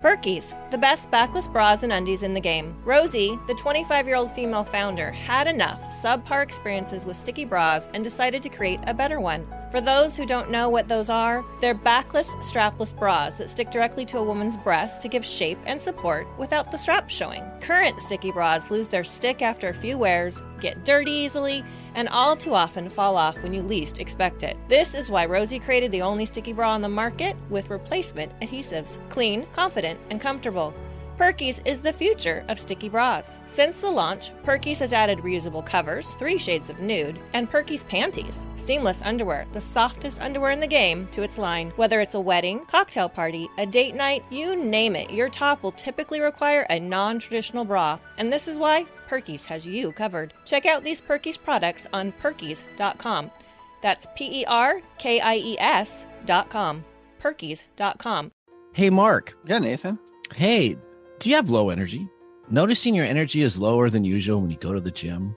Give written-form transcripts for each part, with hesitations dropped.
Perkies, the best backless bras and undies in the game. Rosie, the 25-year-old female founder, had enough subpar experiences with sticky bras and decided to create a better one. For those who don't know what those are, they're backless, strapless bras that stick directly to a woman's breast to give shape and support without the straps showing. Current sticky bras lose their stick after a few wears, get dirty easily, and all too often fall off when you least expect it. This is why Rosie created the only sticky bra on the market with replacement adhesives. Clean, confident, and comfortable. Perkies is the future of sticky bras. Since the launch, Perkies has added reusable covers, 3 shades of nude, and Perkies panties, seamless underwear, the softest underwear in the game, to its line. Whether it's a wedding, cocktail party, a date night, you name it, your top will typically require a non-traditional bra. And this is why Perkies has you covered. Check out these Perkies products on Perkies.com. That's Perkies.com. Perkies.com. Hey, Mark. Yeah, Nathan. Hey, do you have low energy? Noticing your energy is lower than usual when you go to the gym?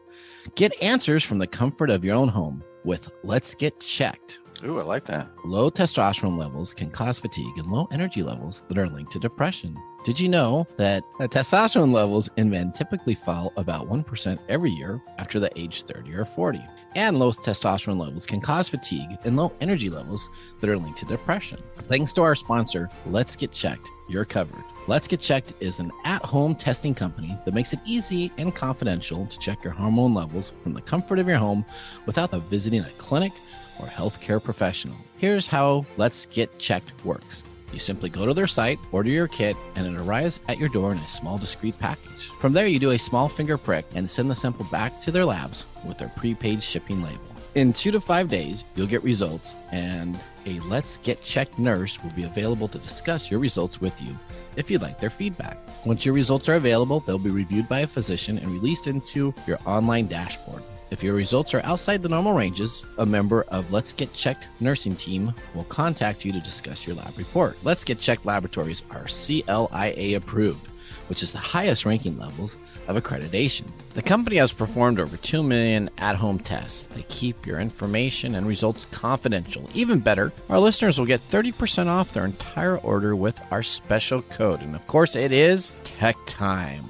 Get answers from the comfort of your own home with Let's Get Checked. Ooh, I like that. Low testosterone levels can cause fatigue and low energy levels that are linked to depression. Did you know that testosterone levels in men typically fall about 1% every year after the age 30 or 40? And low testosterone levels can cause fatigue and low energy levels that are linked to depression. Thanks to our sponsor, Let's Get Checked, you're covered. Let's Get Checked is an at-home testing company that makes it easy and confidential to check your hormone levels from the comfort of your home without visiting a clinic or healthcare professional. Here's how Let's Get Checked works. You simply go to their site, order your kit, and it arrives at your door in a small, discreet package. From there, you do a small finger prick and send the sample back to their labs with their prepaid shipping label. In 2 to 5 days, you'll get results, and a Let's Get Checked nurse will be available to discuss your results with you if you'd like their feedback. Once your results are available, they'll be reviewed by a physician and released into your online dashboard. If your results are outside the normal ranges, a member of Let's Get Checked nursing team will contact you to discuss your lab report. Let's Get Checked laboratories are CLIA approved, which is the highest ranking levels of accreditation. The company has performed over 2 million at-home tests. They keep your information and results confidential. Even better, our listeners will get 30% off their entire order with our special code. And of course, it is TechTime.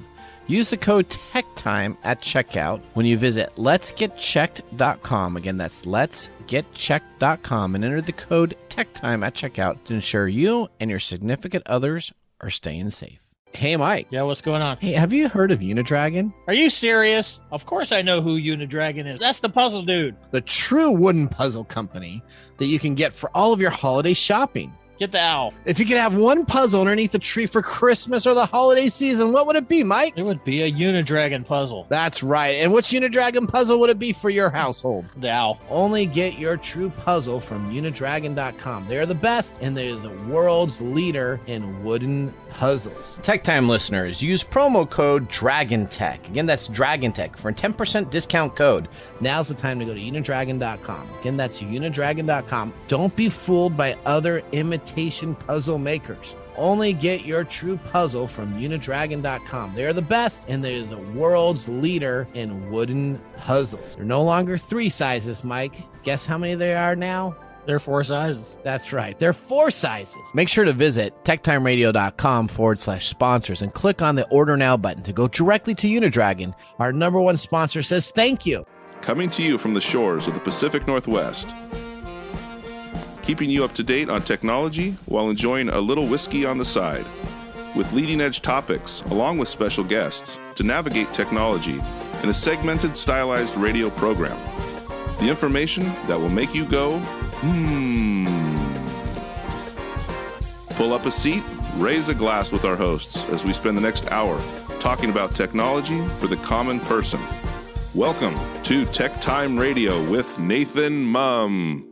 Use the code TechTime at checkout when you visit letsgetchecked.com. Again, that's letsgetchecked.com, and enter the code TechTime at checkout to ensure you and your significant others are staying safe. Hey, Mike. Yeah, what's going on? Hey, have you heard of Unidragon? Are you serious? Of course I know who Unidragon is. That's the puzzle dude. The true wooden puzzle company that you can get for all of your holiday shopping. Get the owl. If you could have one puzzle underneath the tree for Christmas or the holiday season, what would it be, Mike? It would be a Unidragon puzzle. That's right. And which Unidragon puzzle would it be for your household? The owl. Only get your true puzzle from Unidragon.com. They are the best, and they're the world's leader in wooden puzzles. Tech Time listeners, use promo code DRAGONTECH. Again, that's DRAGONTECH for a 10% discount code. Now's the time to go to Unidragon.com. Again, that's Unidragon.com. Don't be fooled by other imitation puzzle makers. Only get your true puzzle from Unidragon.com. They are the best, and they're the world's leader in wooden puzzles. They're no longer 3 sizes, Mike. Guess how many there are now? They're 4 sizes. That's right. They're 4 sizes. Make sure to visit techtimeradio.com/sponsors and click on the Order Now button to go directly to Unidragon. Our number one sponsor says thank you. Coming to you from the shores of the Pacific Northwest, keeping you up to date on technology while enjoying a little whiskey on the side, with leading-edge topics along with special guests to navigate technology in a segmented, stylized radio program. The information that will make you go, Pull up a seat, raise a glass with our hosts as we spend the next hour talking about technology for the common person. Welcome to Tech Time Radio with Nathan Mumm.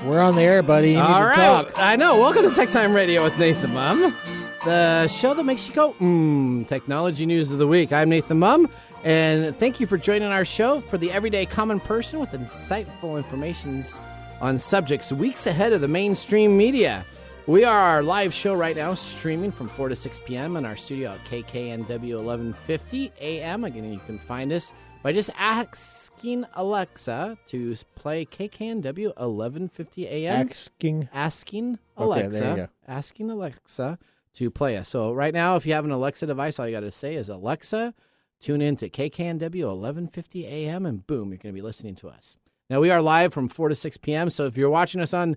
We're on the air, buddy. All right. I know. Welcome to Tech Time Radio with Nathan Mumm, the show that makes you go, technology news of the week. I'm Nathan Mumm, and thank you for joining our show for the everyday common person with insightful information on subjects weeks ahead of the mainstream media. We are our live show right now, streaming from 4 to 6 p.m. in our studio at KKNW 1150 AM. Again, you can find us by just asking Alexa to play KKNW 1150 AM. Asking Alexa. Okay, there you go. Asking Alexa to play us. So right now, if you have an Alexa device, all you got to say is, Alexa, tune in to KKNW 1150 AM, and boom, you're going to be listening to us. Now, we are live from 4 to 6 p.m., so if you're watching us on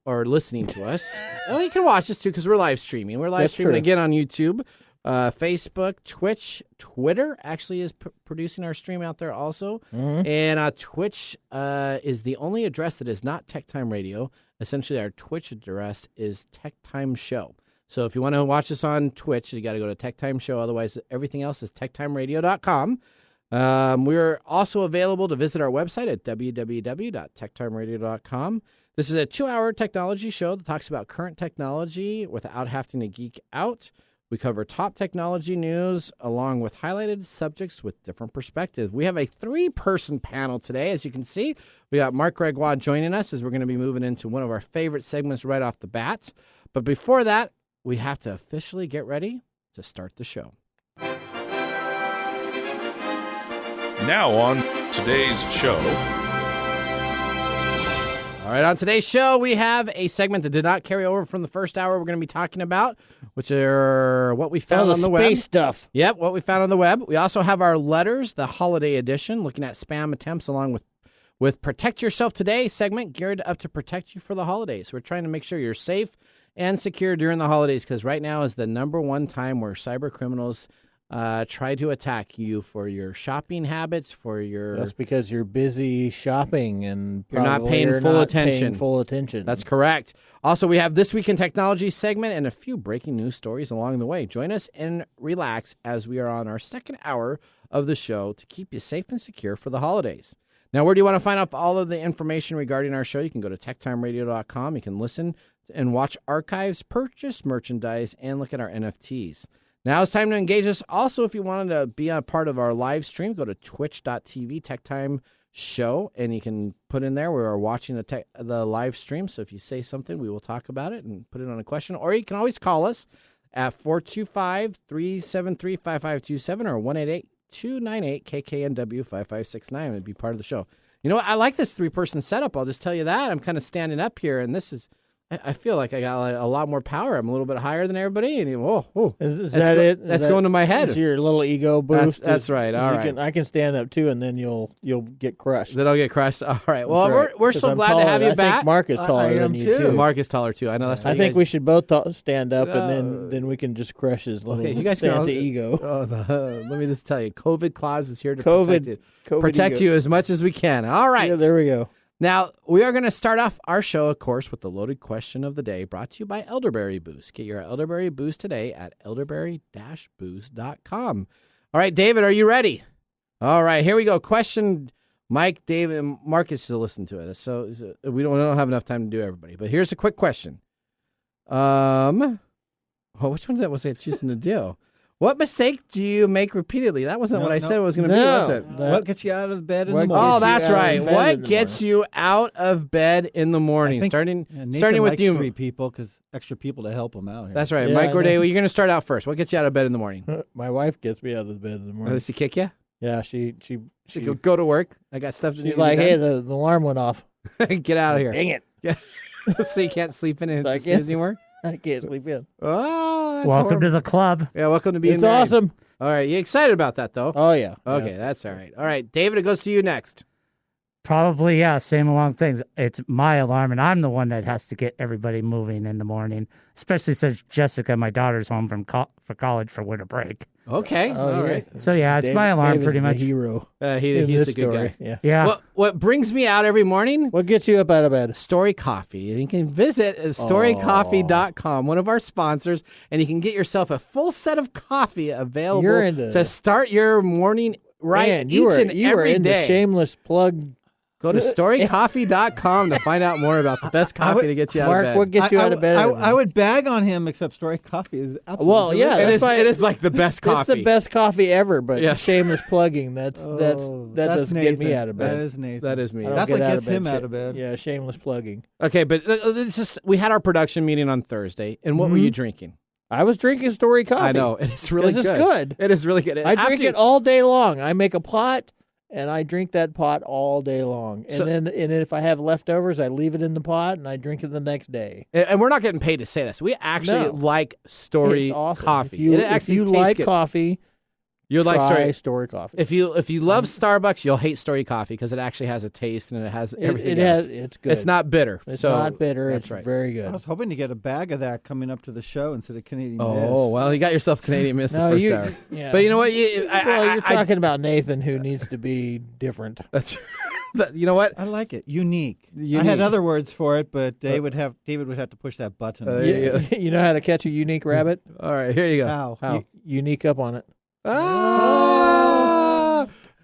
or listening to us, well, you can watch us too because we're live streaming. We're live streaming again on YouTube, Facebook, Twitch, Twitter actually is producing our stream out there also. Mm-hmm. And Twitch is the only address that is not TechTime Radio. Essentially, our Twitch address is TechTime Show. So if you want to watch us on Twitch, you got to go to TechTime Show. Otherwise, everything else is techtimeradio.com. We're also available to visit our website at www.techtimeradio.com. This is a 2-hour technology show that talks about current technology without having to geek out. We cover top technology news along with highlighted subjects with different perspectives. We have a 3-person panel today. As you can see, we got Mark Gregoire joining us as we're going to be moving into one of our favorite segments right off the bat. But before that, we have to officially get ready to start the show. Now on today's show. All right, on today's show, we have a segment that did not carry over from the first hour we're going to be talking about, which are what we found on the web. Space stuff. Yep, what we found on the web. We also have our letters, the holiday edition, looking at spam attempts along with Protect Yourself Today segment geared up to protect you for the holidays. We're trying to make sure you're safe and secure during the holidays because right now is the number one time where cyber criminals try to attack you for your shopping habits, for your... That's because you're busy shopping and you're not paying full attention. That's correct. Also, we have This Week in Technology segment and a few breaking news stories along the way. Join us and relax as we are on our second hour of the show to keep you safe and secure for the holidays. Now, where do you want to find out all of the information regarding our show? You can go to techtimeradio.com. You can listen and watch archives, purchase merchandise, and look at our NFTs. Now it's time to engage us. Also, if you wanted to be a part of our live stream, go to twitch.tv, TechTime Show, and you can put in there we are watching the live stream. So if you say something, we will talk about it and put it on a question. Or you can always call us at 425-373-5527 or 188-298-KKNW5569 and be part of the show. You know what? I like this 3-person setup. I'll just tell you that. I'm kind of standing up here, and this is... I feel like I got a lot more power. I'm a little bit higher than everybody. And is that it? That's going to my head. Is your little ego boost? That's right. All right. I can stand up too, and then you'll get crushed. Then I'll get crushed. All right. Well, we're so glad to have you back. I think Mark is taller than you too. Mark is taller too. I know that's. I think we should both stand up, and then we can just crush his little Santa ego. Let me just tell you, COVID clause is here to protect you as much as we can. All right. Yeah, there we go. Now, we are going to start off our show, of course, with the loaded question of the day brought to you by Elderberry Boost. Get your Elderberry Boost today at elderberry-boost.com. All right, David, are you ready? All right, here we go. Question, Mike, David, and Marcus still listen to it. So we don't have enough time to do everybody. But here's a quick question. Which one's that was I choosing to do? What mistake do you make repeatedly? That wasn't what I said it was going to be, was it? What gets you out of bed in the morning? Oh, that's right. What gets you out of bed in the morning? Starting with you. 3 people because extra people to help them out here. That's right. Mike Gorday, you're going to start out first. What gets you out of bed in the morning? My wife gets me out of bed in the morning. Does she kick you? Yeah, she go to work. I got stuff to do. She's like, hey, the alarm went off. Get out of here. Dang it. Yeah. So you can't sleep in and snooze anymore? I can't sleep in. Oh, that's welcome horrible. to the club. Yeah, welcome to being It's married. awesome. All right, you excited about that, though? Oh, yeah. Okay, yeah. that's all right. All right, David, it goes to you next. Probably, yeah, same along things. It's my alarm, and I'm the one that has to get everybody moving in the morning, especially since Jessica, my daughter's home for college for winter break. Okay, all right. So, yeah, it's my alarm David's Uh, pretty much. The hero. He's the good guy. Yeah. What brings me out every morning? What gets you up out of bed? Story Coffee. And you can visit storycoffee.com, one of our sponsors, and you can get yourself a full set of coffee available to start your morning right you each and every day. Shameless plug. Go to storycoffee.com to find out more about the best coffee to get you out of bed. Mark, what gets you out of bed? I would bag on him, except Story Coffee is absolutely delicious. It is like the best coffee. It's the best coffee ever, but Yes. shameless plugging, that doesn't get me out of bed. That is Nathan. That is me. I don't That's get what out gets of bed. him out of bed. Yeah, shameless plugging. Okay, but it's just we had our production meeting on Thursday, and what were you drinking? I was drinking Story coffee. I know. It's really good. It's good. It is really good. I drink it all day long. I make a pot, and I drink that pot all day long. And then if I have leftovers, I leave it in the pot, and I drink it the next day. And we're not getting paid to say this. We actually like Story awesome. coffee. If you like coffee, you'd like Story coffee. If you love Starbucks, you'll hate Story coffee because it actually has a taste and it has everything else. It's good. It's not bitter. It's not bitter. It's very good. I was hoping to get a bag of that coming up to the show instead of Canadian Miss. Oh, well, you got yourself Canadian Miss the first hour. Yeah. But you know what? You're talking about Nathan, who needs to be different. That's you know what? I like it. Unique. I had other words for it, but David would have to push that button. You know how to catch a unique rabbit? All right, here you go. How? Unique up on it.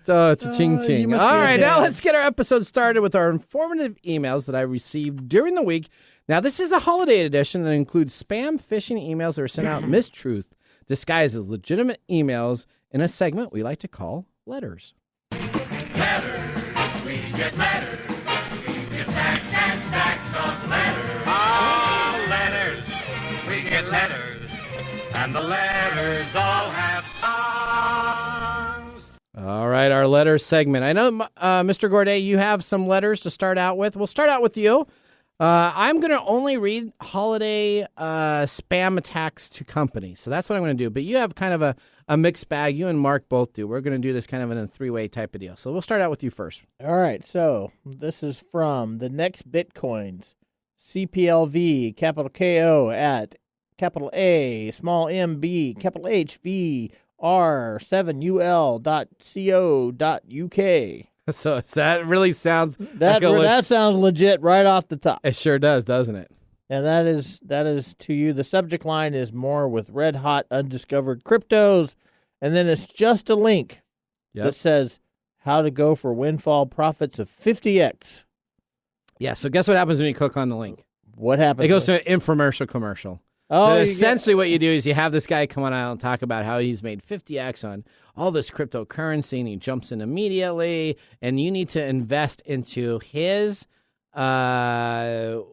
So it's a ching-ching. All right, now let's get our episode started with our informative emails that I received during the week. Now, this is a holiday edition that includes spam phishing emails that are sent out mistruth, disguised as legitimate emails in a segment we like to call Letters. Letters, we get letters. We get back and back of letters. Oh, letters, we get letters. And the letters all have songs. All right, our letters segment. I know, Mr. Gourdet, you have some letters to start out with. We'll start out with you. I'm going to only read holiday spam attacks to companies. So that's what I'm going to do. But you have kind of a mixed bag. You and Mark both do. We're going to do this kind of in a three-way type of deal. So we'll start out with you first. All right. So this is from the Next Bitcoins, CPLV, capital KO at capital A, small MB, capital HV, R7UL.co.uk. So that really sounds... That sounds legit right off the top. It sure does, doesn't it? And that is to you. The subject line is more with red hot undiscovered cryptos, and then it's just a link that says how to go for windfall profits of 50x. Yeah. So guess what happens when you click on the link? What happens? It goes to an infomercial commercial. Oh, essentially what you do is you have this guy come on out and talk about how he's made 50x on all this cryptocurrency, and he jumps in immediately, and you need to invest into his whatever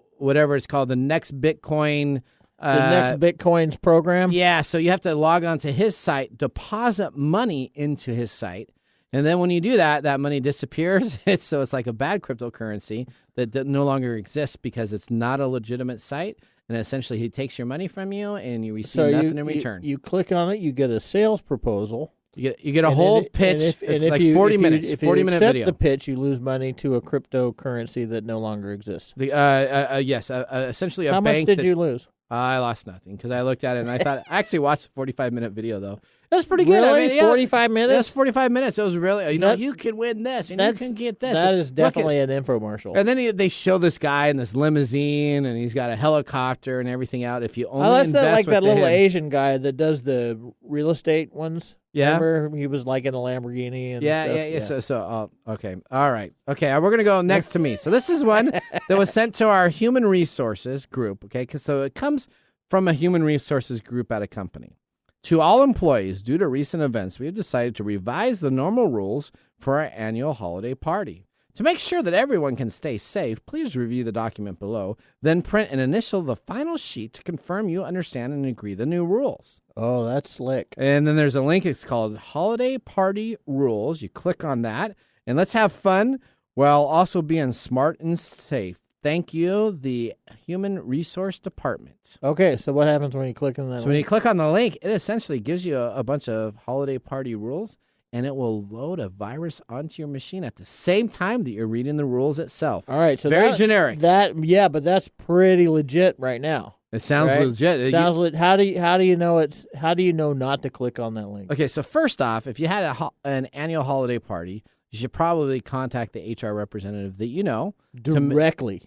it's called, the Next Bitcoin. The Next Bitcoins program? Yeah, so you have to log on to his site, deposit money into his site, and then when you do that, that money disappears. So it's like a bad cryptocurrency that no longer exists because it's not a legitimate site. And essentially, he takes your money from you, and you receive nothing in return. You click on it, you get a sales proposal. You get a whole pitch. It's like 40 minutes. If 40-minute accept video. the pitch, you lose money to a cryptocurrency that no longer exists. Yes, essentially a How bank. How much did you lose? I lost nothing because I looked at it and I thought I actually watched a 45-minute video though. It was pretty good. Really? I mean, 45 minutes? It was 45 minutes. It was really, you can win this and you can get this. That is definitely an infomercial. And then they show this guy in this limousine and he's got a helicopter and everything out. If you only invest that's like with that little him. Asian guy that does the real estate ones. Yeah. Remember? He was like in a Lamborghini and stuff. So, okay. All right. Okay. We're going to go next to me. So this is one that was sent to our human resources group. Okay. So it comes from a human resources group at a company. To all employees, due to recent events, we have decided to revise the normal rules for our annual holiday party. To make sure that everyone can stay safe, please review the document below, then print and initial the final sheet to confirm you understand and agree the new rules. Oh, that's slick. And then there's a link. It's called Holiday Party Rules. You click on that, and let's have fun while also being smart and safe. Thank you, the Human Resource Department. Okay, so what happens when you click on that So when you click on the link, it essentially gives you a bunch of holiday party rules, and it will load a virus onto your machine at the same time that you're reading the rules itself. All right, so very generic. But that's pretty legit right now. It sounds legit. Sounds legit. How do you know How do you know not to click on that link? Okay, so first off, if you had an annual holiday party, you should probably contact the HR representative that you know. Directly.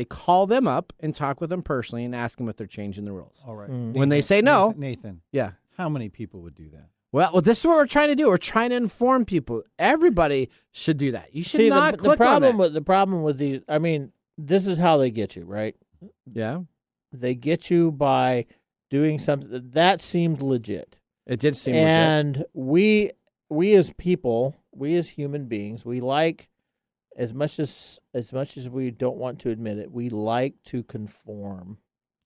Call them up and talk with them personally and ask them if they're changing the rules. All right. When they say no. Nathan. Yeah. How many people would do that? Well, this is what we're trying to do. We're trying to inform people. Everybody should do that. You should not click on that. The problem with these, I mean, this is how they get you, right? Yeah. They get you by doing something that seemed legit. It did seem legit. And we as people, we as human beings, we like, as much as we don't want to admit it, we like to conform.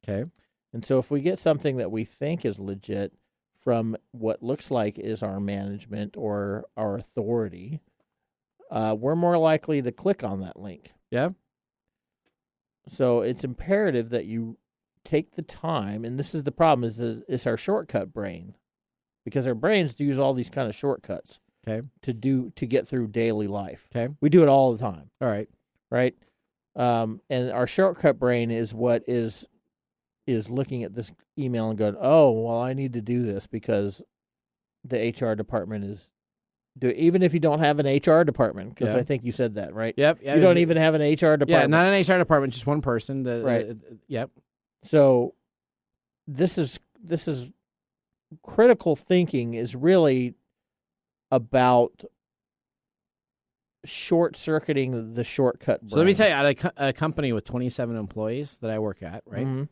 Okay. And so if we get something that we think is legit from what looks like is our management or our authority, we're more likely to click on that link. Yeah. So it's imperative that you take the time, and this is the problem, is our shortcut brain. Because our brains use all these kind of shortcuts to get through daily life. Okay. We do it all the time. All right. Right? And our shortcut brain is what is looking at this email and going, oh, well, I need to do this because the HR department is even if you don't have an HR department, because I think you said that, right? Yep. You don't even have an HR department. Yeah, not an HR department, just one person. Right. Yep. So this is critical thinking is really about short-circuiting the shortcut brain. So let me tell you, at a company with 27 employees that I work at, right? Mm-hmm.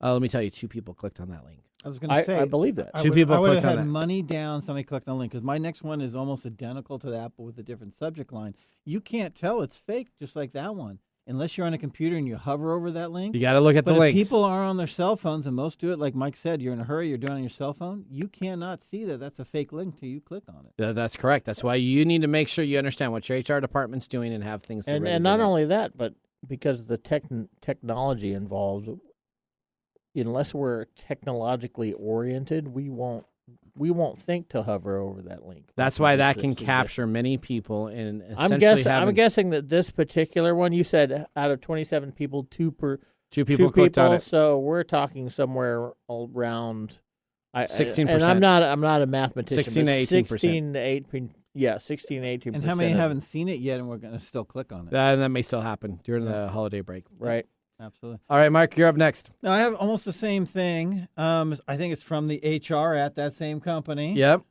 Let me tell you, 2 people clicked on that link. I was going to say, I believe that. I would have had money down. Somebody clicked on the link because my next one is almost identical to that, but with a different subject line. You can't tell it's fake, just like that one, unless you're on a computer and you hover over that link. You got to look at the links. If people are on their cell phones, and most do it, like Mike said, you're in a hurry, you're doing it on your cell phone. You cannot see that that's a fake link till you click on it. Yeah, that's correct. That's why you need to make sure you understand what your HR department's doing and have things. And not only that, but because of the technology involved. Unless we're technologically oriented, we won't think to hover over that link. That's why that can capture many people. I'm guessing that this particular one, you said out of 27 people, two people clicked on it. So we're talking somewhere around 16%. And I'm not a mathematician. 16 to 18%. 16 to 18. Yeah, 16 to 18%. And how many haven't seen it yet, and we're going to still click on it? And that may still happen during the holiday break. Right. Absolutely. All right, Mark, you're up next. No, I have almost the same thing. I think it's from the HR at that same company. Yep.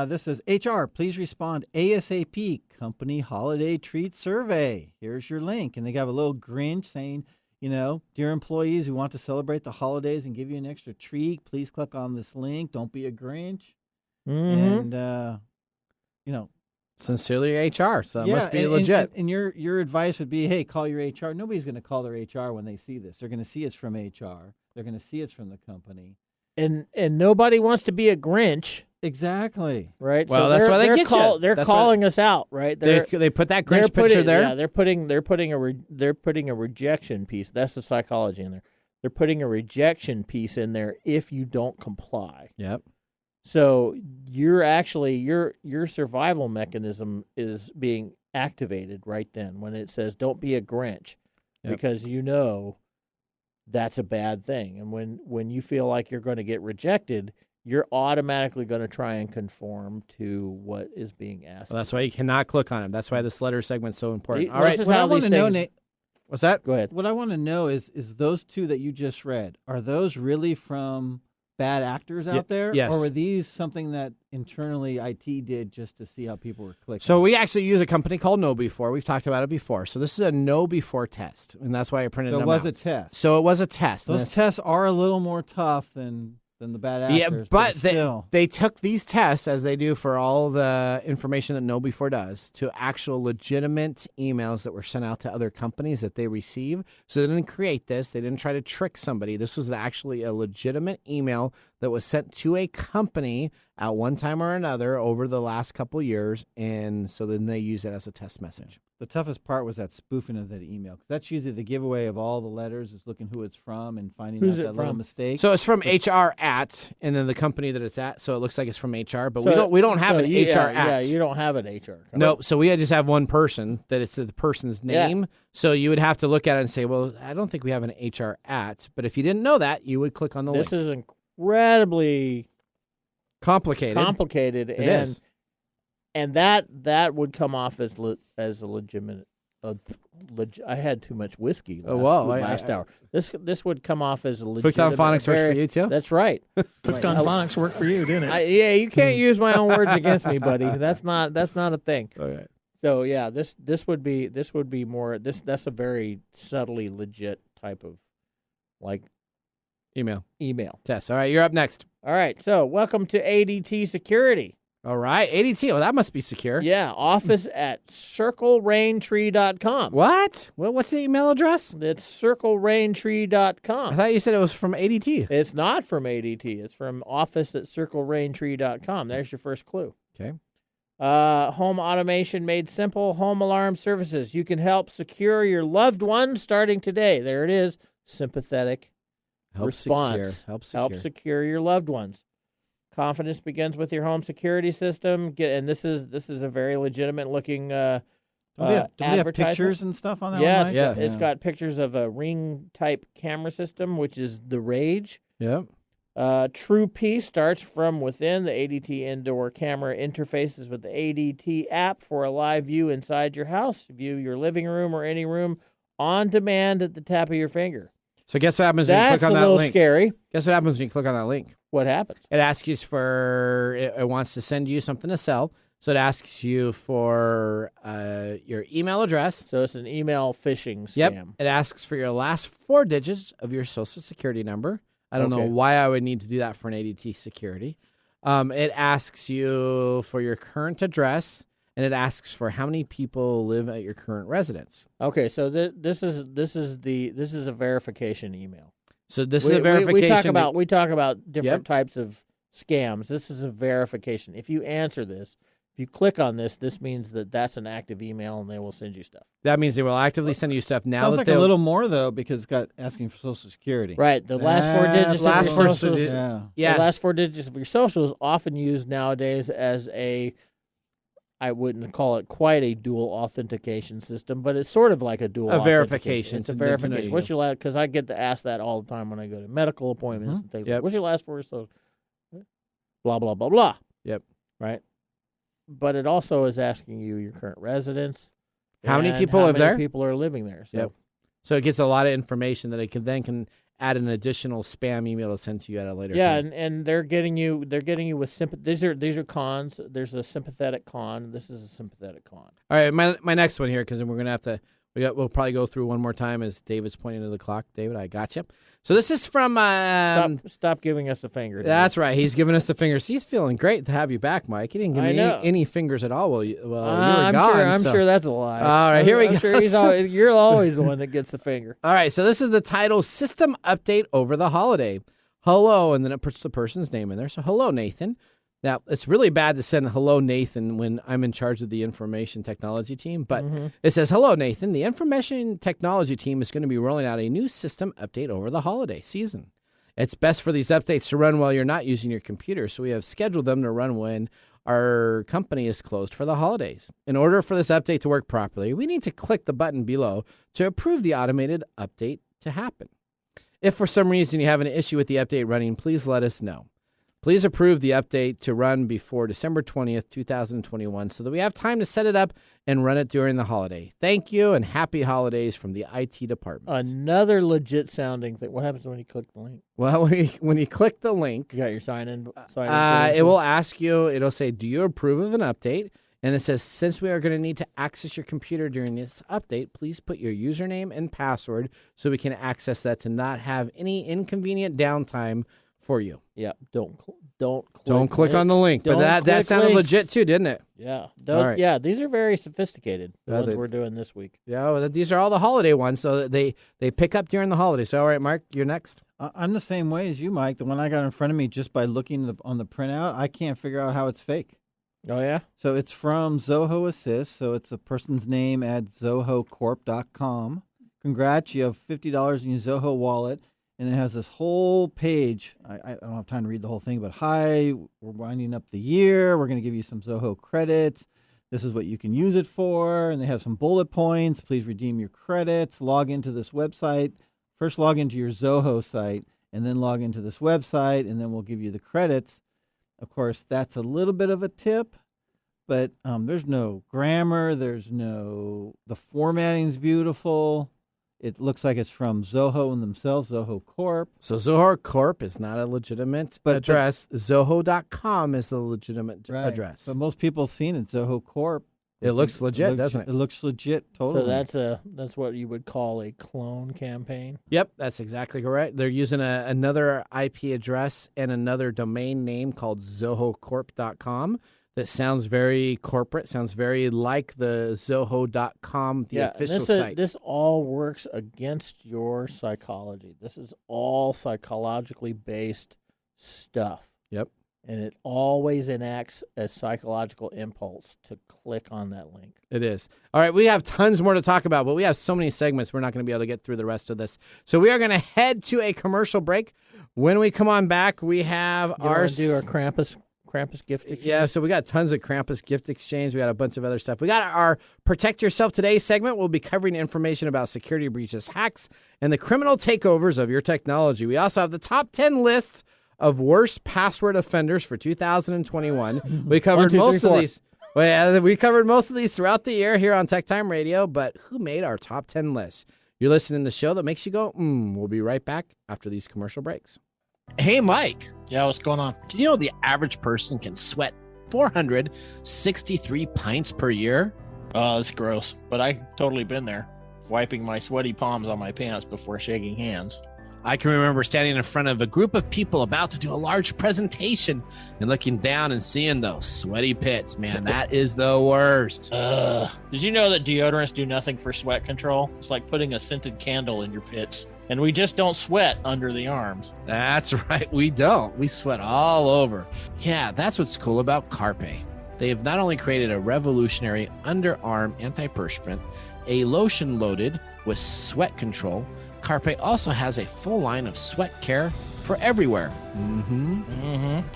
This is HR. Please respond ASAP. Company holiday treat survey. Here's your link, and they got a little Grinch saying, dear employees, we want to celebrate the holidays and give you an extra treat. Please click on this link. Don't be a Grinch. Mm-hmm. And sincerely HR, so it must be legit. And your advice would be, hey, call your HR. Nobody's going to call their HR when they see this. They're going to see it's from HR. They're going to see it's from the company. And nobody wants to be a Grinch. Exactly. Right. Well, that's why they get you. They're calling us out, right? They put that Grinch picture there. Yeah, they're putting a rejection piece. That's the psychology in there. They're putting a rejection piece in there if you don't comply. Yep. So you're actually your survival mechanism is being activated right then when it says don't be a Grinch, because that's a bad thing. And when you feel like you're going to get rejected, you're automatically going to try and conform to what is being asked. Well, that's why you cannot click on it. That's why this letter segment's so important. All right. What I want to know, Nate. What's that? Go ahead. What I want to know is those 2 that you just read, are those really from bad actors out there? Yes. Or were these something that internally IT did just to see how people were clicking? So we actually use a company called KnowBefore. We've talked about it before. So this is a KnowBefore test, and that's why I printed them out. So it was a test. So it was a test. Those tests are a little more tough than the bad actors. Yeah, but they took these tests, as they do for all the information that KnowBefore does, to actual legitimate emails that were sent out to other companies that they receive. So they didn't create this. They didn't try to trick somebody. This was actually a legitimate email that was sent to a company at one time or another over the last couple of years, and so then they use it as a test message. The toughest part was that spoofing of that email, because that's usually the giveaway of all the letters, is looking who it's from and finding out that little mistake. So it's from HR at, and then the company that it's at, so it looks like it's from HR, but we don't have an HR at. Yeah, you don't have an HR. No, so we just have one person that it's the person's name. Yeah. So you would have to look at it and say, well, I don't think we have an HR at, but if you didn't know that, you would click on the link. This is incredibly complicated, It is. And that would come off as a legitimate. I had too much whiskey last hour. This would come off as a legitimate. Hooked on Phonics works for you too. That's right. Hooked on Phonics worked for you, didn't it? Yeah, you can't use my own words against me, buddy. That's not a thing. Okay. So yeah, this would be more. That's a very subtly legit type of email test. All right, you're up next. All right, so welcome to ADT Security. All right, ADT. Well, that must be secure. Yeah, office at circleraintree.com. What? What's the email address? It's circleraintree.com. I thought you said it was from ADT. It's not from ADT. It's from office at circleraintree.com. There's your first clue. Okay. Home automation made simple. Home alarm services. You can help secure your loved ones starting today. There it is. Sympathetic response. Help secure your loved ones. Confidence begins with your home security system. And this is a very legitimate looking Do they have pictures and stuff on that? Yes, one, yeah. It's got pictures of a Ring type camera system, which is the rage. Yep. True Peace starts from within. The ADT indoor camera interfaces with the ADT app for a live view inside your house. View your living room or any room on demand at the tap of your finger. So guess what happens when you click on that That's a little link? scary. Guess what happens when you click on that link? What happens? It asks you for, it wants to send you something to sell. So it asks you for your email address. So it's an email phishing scam. Yep. It asks for your last 4 digits of your social security number. I don't know why I would need to do that for an ADT security. It asks you for your current address, and it asks for how many people live at your current residence. Okay, so this is a verification email. So this is a verification. We talk about different types of scams. This is a verification. If you answer this, if you click on this, this means that that's an active email, and they will send you stuff. That means they will actively send you stuff. Now Sounds that like a little more though, because it's got asking for Social Security. Right. The last 4 digits of your socials. Yeah. The last 4 digits of your social is often used nowadays as I wouldn't call it quite a dual authentication system, but it's sort of like a dual verification. It's a verification. What's your last? Because I get to ask that all the time when I go to medical appointments and things. Like, what's your last 4 social? Blah blah blah blah. Yep. Right. But it also is asking you your current residence. How many people live there? How many people are living there? So. Yep. So it gets a lot of information that it can add an additional spam email to send to you at a later time. And they're getting you with sympathy. These are cons. There's a sympathetic con. This is a sympathetic con. All right, my next one here, because we're gonna have to. We'll probably go through one more time as David's pointing to the clock. David, I got you. So this is from. Stop giving us the finger. David. That's right. He's giving us the fingers. He's feeling great to have you back, Mike. He didn't give me any fingers at all. Well, you were gone. I'm sure that's a lie. All right, here we go. Sure you're always the one that gets the finger. All right, so this is the title: System Update Over the Holiday. Hello, and then it puts the person's name in there. So hello, Nathan. Now, it's really bad to send hello, Nathan, when I'm in charge of the information technology team. But it says, hello, Nathan. The information technology team is going to be rolling out a new system update over the holiday season. It's best for these updates to run while you're not using your computer, so we have scheduled them to run when our company is closed for the holidays. In order for this update to work properly, we need to click the button below to approve the automated update to happen. If for some reason you have an issue with the update running, please let us know. Please approve the update to run before December 20th, 2021, so that we have time to set it up and run it during the holiday. Thank you, and happy holidays from the IT department. Another legit sounding thing. What happens when you click the link? Well, when you click the link, you got your sign-in. It will ask you, it'll say, do you approve of an update? And it says, since we are going to need to access your computer during this update, please put your username and password so we can access that to not have any inconvenient downtime for you. Yeah, don't click on the link. But that sounded links. Legit too, didn't it? Yeah. Right. Yeah, these are very sophisticated. The ones we're doing this week. Yeah, well, these are all the holiday ones, so they pick up during the holidays. So, all right, Mark, you're next. I'm the same way as you, Mike. The one I got in front of me, just by looking on the printout, I can't figure out how it's fake. Oh, yeah? So it's from Zoho Assist. So it's a person's name at zohocorp.com. Congrats, you have $50 in your Zoho wallet. And it has this whole page. I don't have time to read the whole thing, but hi, we're winding up the year. We're going to give you some Zoho credits. This is what you can use it for. And they have some bullet points. Please redeem your credits. Log into this website. First log into your Zoho site, and then log into this website, and then we'll give you the credits. Of course, that's a little bit of a tip, but there's no grammar. The formatting's beautiful. It looks like it's from Zoho and themselves, Zoho Corp. So Zoho Corp is not a legitimate address. Zoho.com is the legitimate address. But most people have seen it, Zoho Corp. It looks legit, doesn't it? It looks legit, totally. So that's what you would call a clone campaign? Yep, that's exactly correct. They're using another IP address and another domain name called ZohoCorp.com. that sounds very corporate, sounds very like the Zoho.com, the official site. This all works against your psychology. This is all psychologically based stuff. Yep. And it always enacts a psychological impulse to click on that link. It is. All right, we have tons more to talk about, but we have so many segments, we're not going to be able to get through the rest of this. So we are going to head to a commercial break. When we come on back, we have do our Krampus gift exchange? Yeah, so we got tons of Krampus gift exchange. We got a bunch of other stuff. We got our Protect Yourself Today segment. We'll be covering information about security breaches, hacks, and the criminal takeovers of your technology. We also have the top 10 lists of worst password offenders for 2021. We covered most of these. Well, yeah, we covered most of these throughout the year here on TechTime Radio, but who made our top 10 list? You're listening to the show that makes you go, We'll be right back after these commercial breaks. Hey, Mike. Yeah, what's going on? Did you know the average person can sweat 463 pints per year? Oh, that's gross. But I totally been there, wiping my sweaty palms on my pants before shaking hands. I can remember standing in front of a group of people about to do a large presentation and looking down and seeing those sweaty pits. Man, that is the worst. Did you know that deodorants do nothing for sweat control? It's like putting a scented candle in your pits. And we just don't sweat under the arms. That's right. We don't. We sweat all over. Yeah, that's what's cool about Carpe. They have not only created a revolutionary underarm antiperspirant, a lotion loaded with sweat control, Carpe also has a full line of sweat care for everywhere.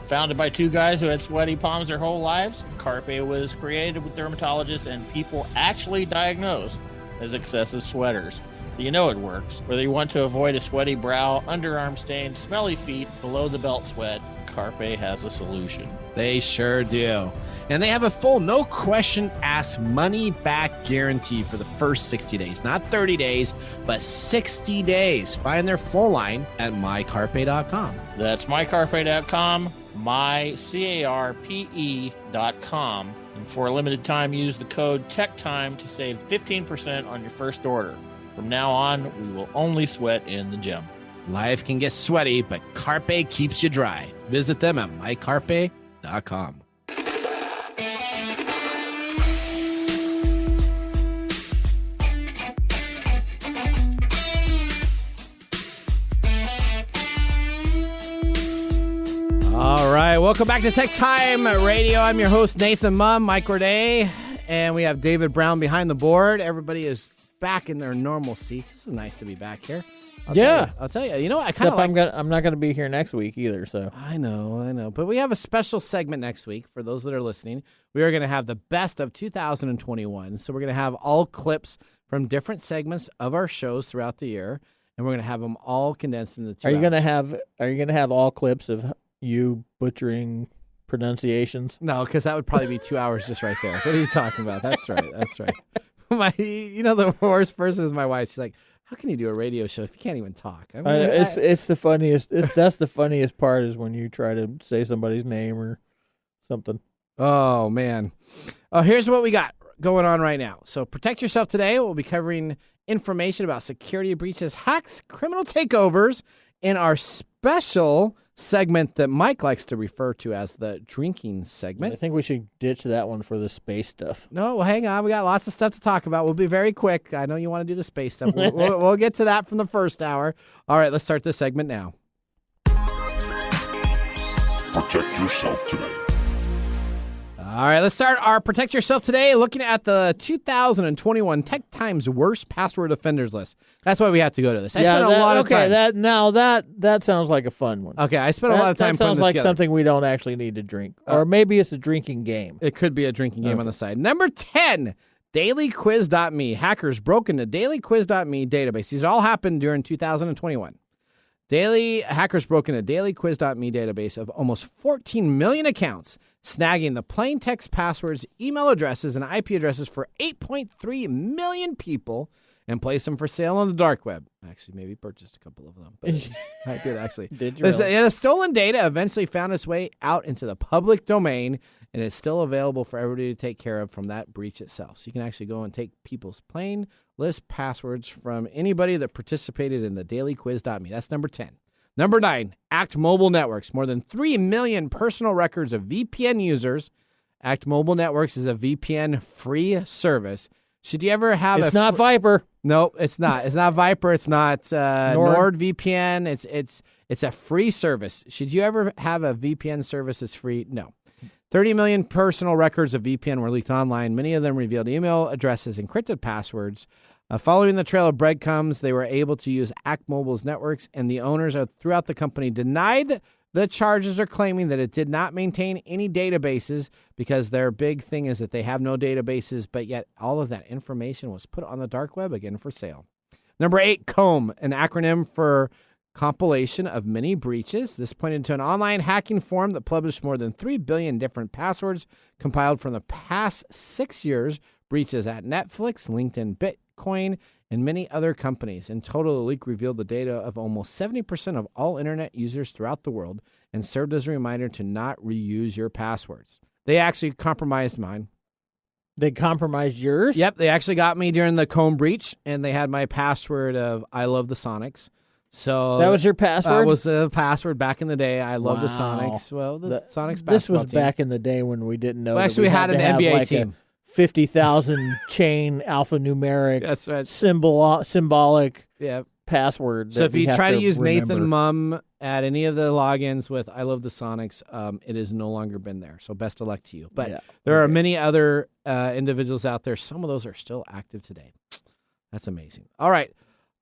Founded by two guys who had sweaty palms their whole lives, Carpe was created with dermatologists and people actually diagnosed as excessive sweaters. So you know it works. Whether you want to avoid a sweaty brow, underarm stain, smelly feet, below the belt sweat, Carpe has a solution. They sure do. And they have a full no question asked money back guarantee for the first 60 days. Not 30 days, but 60 days. Find their full line at mycarpe.com. That's mycarpe.com, mycarpe.com. And for a limited time, use the code TechTime to save 15% on your first order. From now on, we will only sweat in the gym. Life can get sweaty, but Carpe keeps you dry. Visit them at mycarpe.com. All right, welcome back to Tech Time Radio. I'm your host, Nathan Mumm, Mike Roday, and we have David Brown behind the board. Everybody is back in their normal seats. This is nice to be back here. I'll tell you. You know, I kind of like... I'm not going to be here next week either, so... I know. But we have a special segment next week for those that are listening. We are going to have the best of 2021. So we're going to have all clips from different segments of our shows throughout the year, and we're going to have them all condensed into 2 hours. Are you going to have all clips of you butchering pronunciations? No, because that would probably be 2 hours just right there. What are you talking about? That's right. The worst person is my wife. She's like, how can you do a radio show if you can't even talk? I mean, it's the funniest. That's the funniest part is when you try to say somebody's name or something. Oh, man. Here's what we got going on right now. So Protect Yourself Today. We'll be covering information about security breaches, hacks, criminal takeovers, in our special segment that Mike likes to refer to as the drinking segment. I think we should ditch that one for the space stuff. No, well, hang on. We got lots of stuff to talk about. We'll be very quick. I know you want to do the space stuff. We'll get to that from the first hour. All right, let's start this segment now. Protect Yourself Today. All right, let's start our Protect Yourself Today looking at the 2021 Tech Times Worst Password Offenders list. That's why we have to go to this. I spent a lot of time. That sounds like a fun one. Okay, I spent a lot of time putting this together. That sounds like something we don't actually need to drink. Or maybe it's a drinking game. It could be a drinking game on the side. Number 10, dailyquiz.me. Hackers broke into dailyquiz.me database. These all happened during 2021. Hackers broke into dailyquiz.me database of almost 14 million accounts, snagging the plain text passwords, email addresses, and IP addresses for 8.3 million people and placed them for sale on the dark web. Actually, maybe purchased a couple of them. But I did actually. Did you really? The stolen data eventually found its way out into the public domain, and it's still available for everybody to take care of from that breach itself. So you can actually go and take people's plain list passwords from anybody that participated in the dailyquiz.me. That's number 10. Number 9, Act Mobile Networks. More than 3 million personal records of VPN users Act Mobile Networks is a VPN-free service. Should you ever have It's not Viper. No, it's not. It's not Viper. It's not NordVPN. It's a free service. Should you ever have a VPN service that's free? No. 30 million personal records of VPN were leaked online. Many of them revealed email addresses, encrypted passwords. Following the trail of breadcrumbs, they were able to use Act Mobile's networks, and the owners throughout the company denied the charges, are claiming that it did not maintain any databases because their big thing is that they have no databases, but yet all of that information was put on the dark web again for sale. Number 8, COMB, an acronym for compilation of many breaches. This pointed to an online hacking forum that published more than 3 billion different passwords compiled from the past 6 years. Breaches at Netflix, LinkedIn, Bitcoin, and many other companies. In total, the leak revealed the data of almost 70% of all internet users throughout the world and served as a reminder to not reuse your passwords. They actually compromised mine. They compromised yours? Yep, they actually got me during the COMB breach, and they had my password of I love the Sonics. So that was your password? That was the password back in the day. I love the Sonics. Well, the Sonics basketball This was team. Back in the day when we didn't know. Well, actually, we had an NBA team. 50,000 chain alphanumeric That's right. symbolic password. So if you try to use remember. Nathan Mumm at any of the logins with I love the Sonics, it has no longer been there. So best of luck to you. But there are many other individuals out there. Some of those are still active today. That's amazing. All right.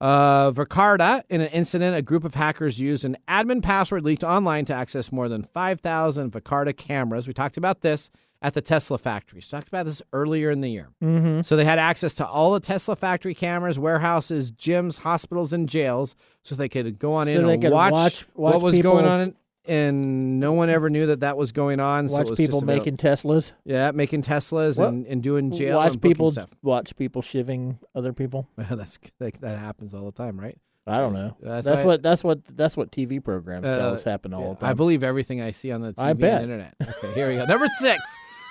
Vercarda, in an incident, a group of hackers used an admin password leaked online to access more than 5,000 Vercarda cameras. We talked about this at the Tesla factories. Talked about this earlier in the year. Mm-hmm. So they had access to all the Tesla factory cameras, warehouses, gyms, hospitals, and jails, so they could go on in and watch what was going on. And no one ever knew that was going on. Watch so it was people making Teslas. Yeah, making Teslas and doing jail watch and people stuff. Watch people shivving other people. that happens all the time, right? I don't know. That's what TV programs tell us happen all the time. I believe everything I see on the TV I bet. and internet. Okay, here we go. Number 6,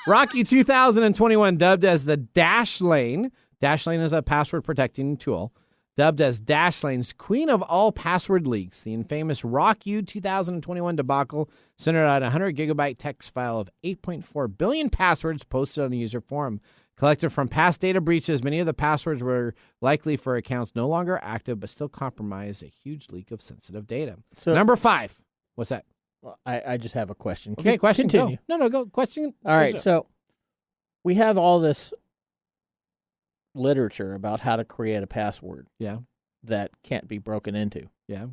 Rocky 2021, dubbed as the Dashlane. Dashlane is a password protecting tool. Dubbed as Dashlane's queen of all password leaks, the infamous Rocky 2021 debacle centered on a 100-gigabyte text file of 8.4 billion passwords posted on a user forum. Collected from past data breaches, many of the passwords were likely for accounts no longer active but still compromise a huge leak of sensitive data. So, number 5. What's that? Well, I just have a question. Okay, question. Continue. Go. No, go. Question. All right, so we have all this literature about how to create a password. Yeah. That can't be broken into. Yeah.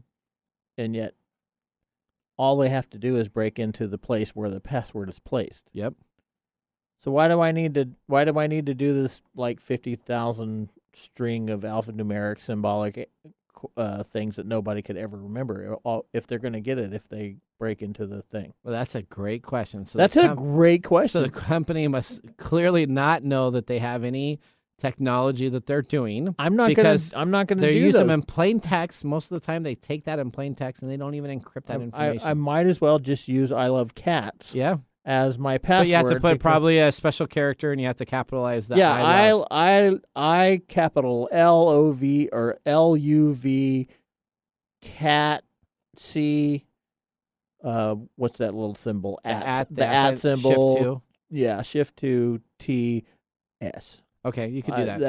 And yet, all they have to do is break into the place where the password is placed. Yep. So why do I need to do this like 50,000 string of alphanumeric symbolic things that nobody could ever remember if they're going to get it if they break into the thing? Well, that's a great question. So that's a great question. So the company must clearly not know that they have any technology that they're doing. I'm not going to. They use them in plain text. Most of the time, they take that in plain text and they don't even encrypt that information. I might as well just use "I love cats." Yeah. As my password. But you have to put probably a special character and you have to capitalize that. Yeah, I capital LOV or LUV cat C. What's that little symbol? The at symbol. Shift 2. Yeah, Shift 2 T S. Okay, you could do that.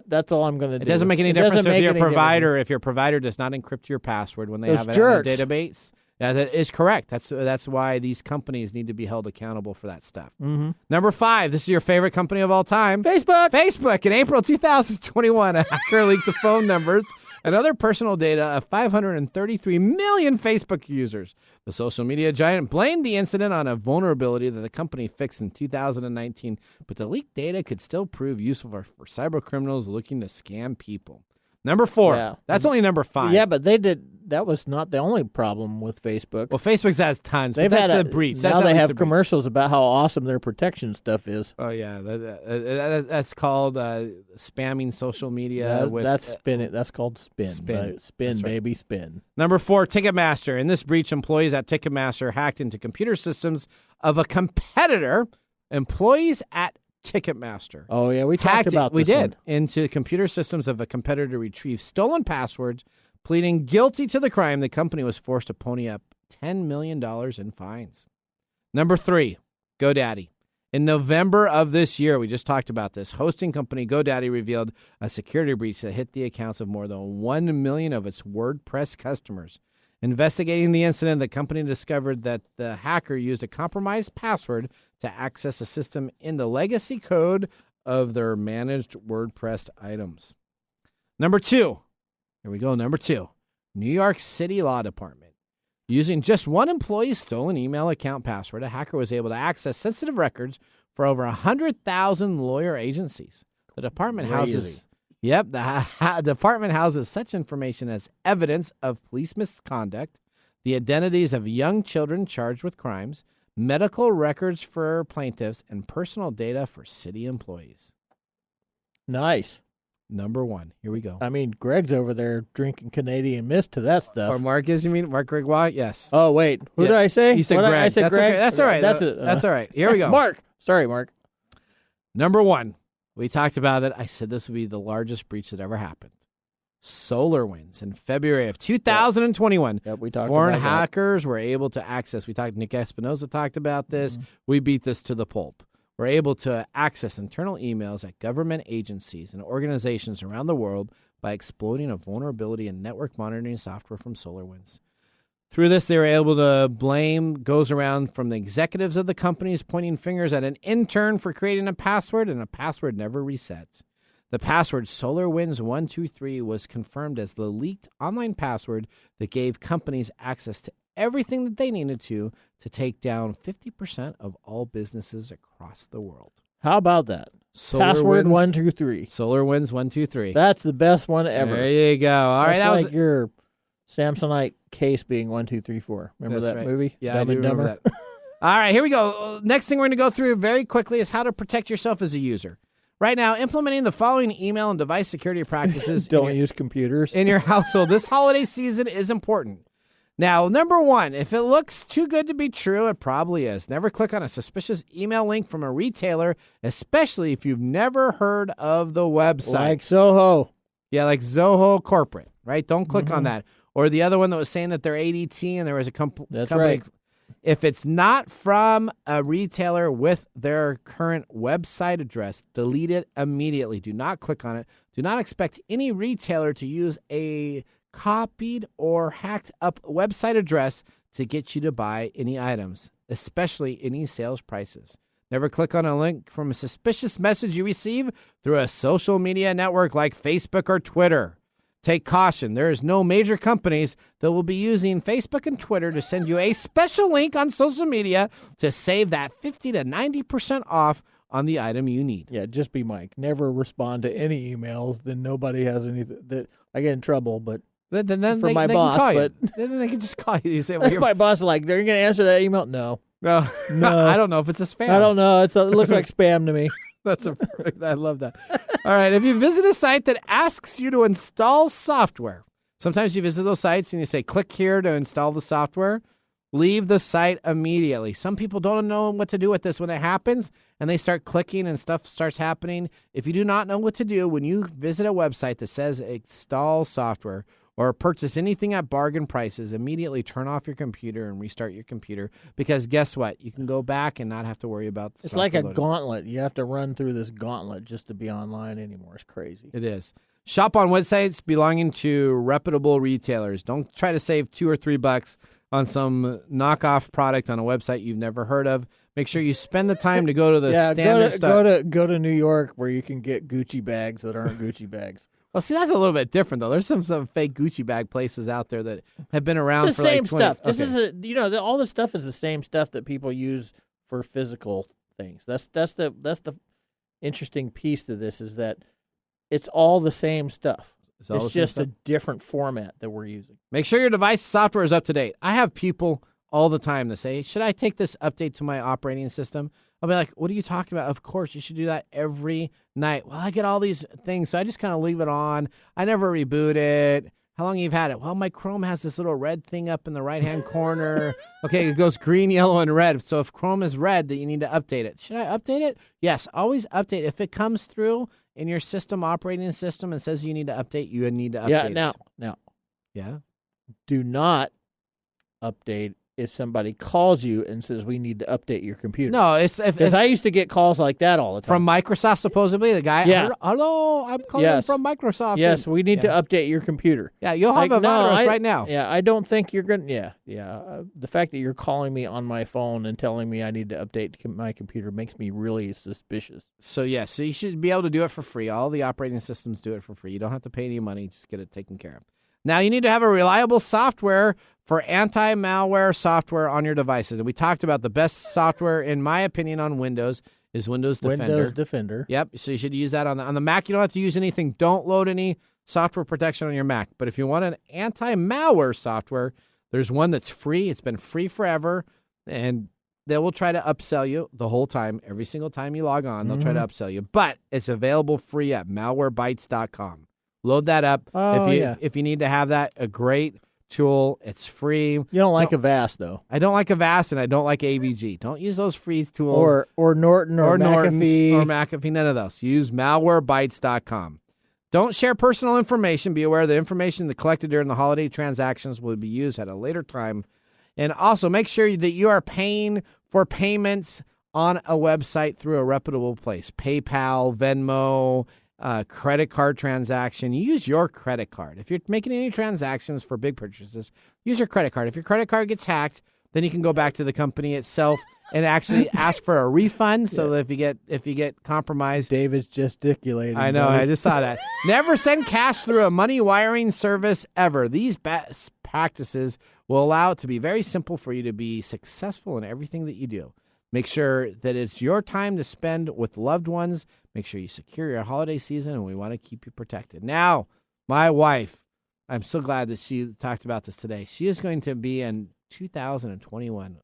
That's all I'm going to do. It doesn't make any difference if your provider does not encrypt your password when they have it in a database. Yeah, that is correct. That's why these companies need to be held accountable for that stuff. Mm-hmm. Number 5, this is your favorite company of all time. Facebook. In April 2021, a hacker leaked the phone numbers and other personal data of 533 million Facebook users. The social media giant blamed the incident on a vulnerability that the company fixed in 2019, but the leaked data could still prove useful for cyber criminals looking to scam people. Number 4. Yeah. That's only number 5. Yeah, but that was not the only problem with Facebook. Well, Facebook has tons. They've had a breach. Now they have commercials about how awesome their protection stuff is. Oh yeah, that's called spamming social media. That's spin. That's called spin. Spin, baby, spin. Number 4, Ticketmaster. In this breach, employees at Ticketmaster hacked into computer systems of a competitor. Employees at Ticketmaster. Oh yeah, we talked about this. We did into computer systems of a competitor to retrieve stolen passwords. Pleading guilty to the crime, the company was forced to pony up $10 million in fines. Number 3, GoDaddy. In November of this year, we just talked about this, hosting company GoDaddy revealed a security breach that hit the accounts of more than 1 million of its WordPress customers. Investigating the incident, the company discovered that the hacker used a compromised password to access a system in the legacy code of their managed WordPress items. Number 2. Here we go, number 2. New York City Law Department. Using just one employee's stolen email account password, a hacker was able to access sensitive records for over 100,000 lawyer agencies. The department houses the department houses such information as evidence of police misconduct, the identities of young children charged with crimes, medical records for plaintiffs, and personal data for city employees. Nice. Number 1. Here we go. I mean, Greg's over there drinking Canadian Mist to that stuff. Or Mark is, you mean? Mark Gregoire? Yes. Oh, wait. Who did I say? He said Greg. I said that's Greg. Okay. That's all right. That's all right. Here we go. Mark. Sorry, Mark. Number 1. We talked about it. I said this would be the largest breach that ever happened. SolarWinds in February of 2021. Yep, we talked Foreign about that. hackers were able to access. Nick Espinoza talked about this. We beat this to the pulp. We're able to access internal emails at government agencies and organizations around the world by exploiting a vulnerability in network monitoring software from SolarWinds. Through this, they were able to blame goes around from the executives of the companies pointing fingers at an intern for creating a password, and a password never resets. The password SolarWinds123 was confirmed as the leaked online password that gave companies access to everything that they needed to take down 50% of all businesses across the world. How about that? Password 123. SolarWinds123. That's the best one ever. There you go. All right, That's that like your Samsonite case being 1234. Remember That's that right. movie? Yeah, Dumb I do and remember Dumber? that. All right, here we go. Next thing we're going to go through very quickly is how to protect yourself as a user. Right now, implementing the following email and device security practices Don't use computers. in your household this holiday season is important. Now, number 1, if it looks too good to be true, it probably is. Never click on a suspicious email link from a retailer, especially if you've never heard of the website. Like Zoho. Yeah, like Zoho Corporate, right? Don't click on that. Or the other one that was saying that they're ADT and there was a company. That's right. If it's not from a retailer with their current website address, delete it immediately. Do not click on it. Do not expect any retailer to use a copied or hacked up website address to get you to buy any items, especially any sales prices. Never click on a link from a suspicious message you receive through a social media network like Facebook or Twitter. Take caution. There is no major companies that will be using Facebook and Twitter to send you a special link on social media to save that 50 to 90% off on the item you need. Yeah, just be Mike. Never respond to any emails. Then nobody has anything. That I get in trouble, but Then for they, my they boss. can call you. But Then they can just call you. You say, well, my boss is like, they're going to answer that email? No. no. I don't know if it's a spam. I don't know. It looks like spam to me. I love that. All right. If you visit a site that asks you to install software, sometimes you visit those sites and you say, click here to install the software. Leave the site immediately. Some people don't know what to do with this when it happens, and they start clicking and stuff starts happening. If you do not know what to do when you visit a website that says install software or purchase anything at bargain prices, immediately turn off your computer and restart your computer, because guess what? You can go back and not have to worry about the It's like a loading. gauntlet. You have to run through this gauntlet just to be online anymore. It's crazy. It is. Shop on websites belonging to reputable retailers. Don't try to save $2 or $3 on some knockoff product on a website you've never heard of. Make sure you spend the time to go to the standard stuff. Go to New York where you can get Gucci bags that aren't Gucci bags. Well, see, that's a little bit different, though. There's some fake Gucci bag places out there that have been around It's for the same like 20 stuff. This okay. is all this stuff is the same stuff that people use for physical things. That's the interesting piece to this, is that it's all the same stuff. It's just a different format that we're using. Make sure your device software is up to date. I have people all the time that say, should I take this update to my operating system? I'll be like, what are you talking about? Of course, you should do that every night. Well, I get all these things, so I just kind of leave it on. I never reboot it. How long you've had it? Well, my Chrome has this little red thing up in the right-hand corner. Okay, it goes green, yellow, and red. So if Chrome is red, that you need to update it. Should I update it? Yes, always update. If it comes through in your system, operating system, and says you need to update, you need to update it. Now. Yeah? Do not update if somebody calls you and says we need to update your computer. No, it's because I used to get calls like that all the time from Microsoft. Supposedly, the guy. Yeah. Hello, I'm calling from Microsoft. Yes, we need to update your computer. Yeah, you'll have a virus right now. Yeah, I don't think you're going to. Yeah. The fact that you're calling me on my phone and telling me I need to update my computer makes me really suspicious. So you should be able to do it for free. All the operating systems do it for free. You don't have to pay any money. Just get it taken care of. Now, you need to have a reliable software for anti-malware software on your devices. And we talked about the best software, in my opinion, on Windows is Windows Defender. Windows Defender. Yep. So you should use that on the Mac. You don't have to use anything. Don't load any software protection on your Mac. But if you want an anti-malware software, there's one that's free. It's been free forever. And they will try to upsell you the whole time. Every single time you log on, they'll try to upsell you. But it's available free at malwarebytes.com. Load that up. If you need to have that, a great tool. It's free. You don't like Avast, though. I don't like Avast, and I don't like AVG. Don't use those free tools. Or Norton or McAfee. Or McAfee, none of those. Use malwarebytes.com. Don't share personal information. Be aware the information that collected during the holiday transactions will be used at a later time. And also make sure that you are paying for payments on a website through a reputable place. PayPal, Venmo, credit card transaction. Use your credit card. If you're making any transactions for big purchases, use your credit card. If your credit card gets hacked, then you can go back to the company itself and actually ask for a refund. So that if you get compromised, David's gesticulating. I know. I just saw that. Never send cash through a money wiring service ever. These best practices will allow it to be very simple for you to be successful in everything that you do. Make sure that it's your time to spend with loved ones. Make sure you secure your holiday season, and we want to keep you protected. Now, my wife, I'm so glad that she talked about this today. She is going to be in 2021